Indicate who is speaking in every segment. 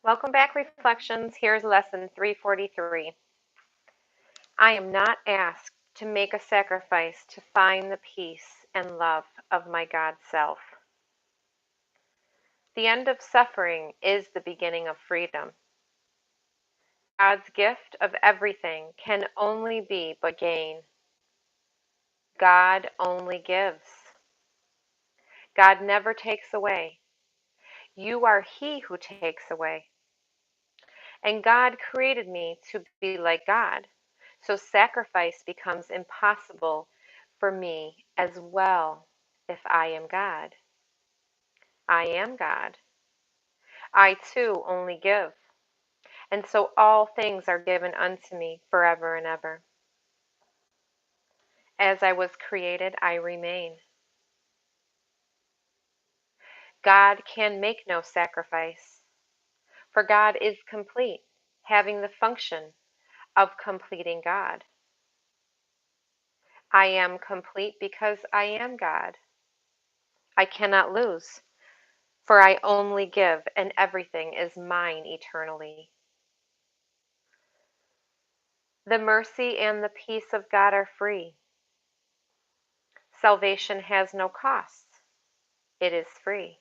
Speaker 1: Welcome back, Reflections. Here's lesson 343. I am not asked to make a sacrifice to find the peace and love of my God self. The end of suffering is the beginning of freedom. God's gift of everything can only be but gain. God only gives. God never takes away. You are He who takes away. And God created me to be like God. So sacrifice becomes impossible for me as well if I am God. I am God. I too only give. And so all things are given unto me forever and ever. As I was created, I remain. God can make no sacrifice, for God is complete, having the function of completing God. I am complete because I am God. I cannot lose, for I only give, and everything is mine eternally. The mercy and the peace of God are free. Salvation has no cost. It is free.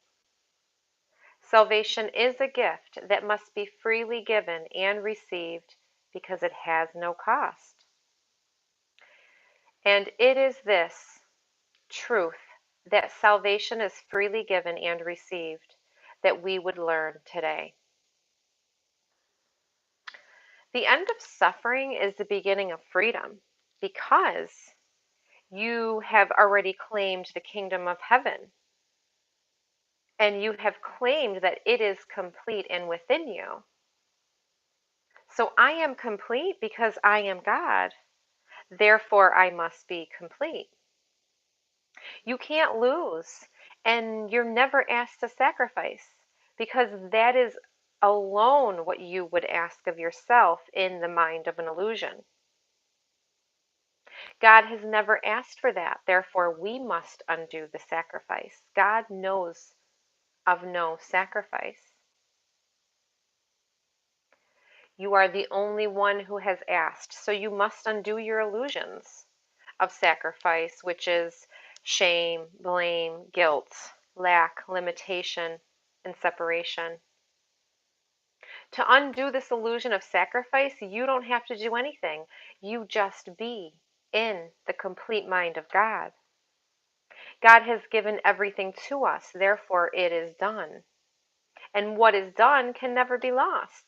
Speaker 1: Salvation is a gift that must be freely given and received because it has no cost. And it is this truth that salvation is freely given and received that we would learn today. The end of suffering is the beginning of freedom because you have already claimed the kingdom of heaven and you have claimed that it is complete and within you. So I am complete because I am God. Therefore, I must be complete. You can't lose, and you're never asked to sacrifice because that is alone what you would ask of yourself in the mind of an illusion. God has never asked for that. Therefore, we must undo the sacrifice. God knows of no sacrifice. You are the only one who has asked, so you must undo your illusions of sacrifice, which is shame, blame, guilt, lack, limitation, and separation. To undo this illusion of sacrifice, you don't have to do anything. You just be in the complete mind of God. God has given everything to us, therefore it is done. And what is done can never be lost.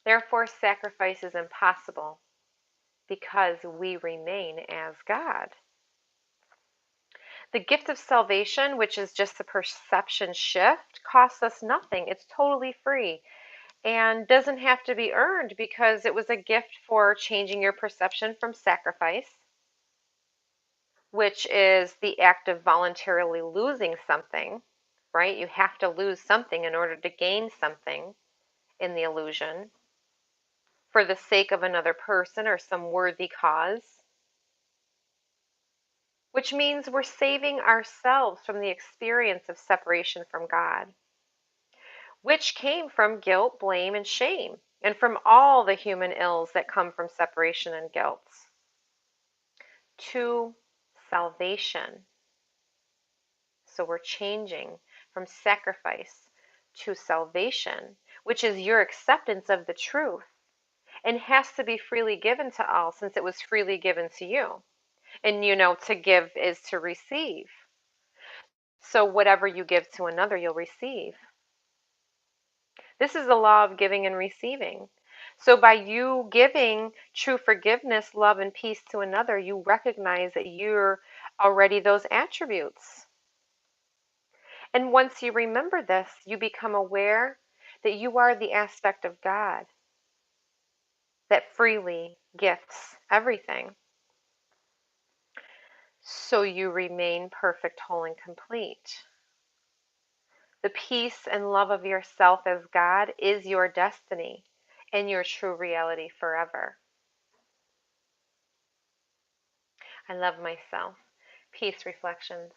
Speaker 1: Therefore, sacrifice is impossible because we remain as God. The gift of salvation, which is just a perception shift, costs us nothing. It's totally free and doesn't have to be earned because it was a gift for changing your perception from sacrifice, which is the act of voluntarily losing something, right? You have to lose something in order to gain something in the illusion for the sake of another person or some worthy cause, which means we're saving ourselves from the experience of separation from God, which came from guilt, blame, and shame, and from all the human ills that come from separation and guilt, to salvation. So we're changing from sacrifice to salvation, which is your acceptance of the truth and has to be freely given to all since it was freely given to you. And to give is to receive. So whatever you give to another, you'll receive. This is the law of giving and receiving. So by you giving true forgiveness, love, and peace to another, you recognize that you're already those attributes. And once you remember this, you become aware that you are the aspect of God that freely gifts everything. So you remain perfect, whole, and complete. The peace and love of yourself as God is your destiny and your true reality forever. I love myself. Peace Reflections.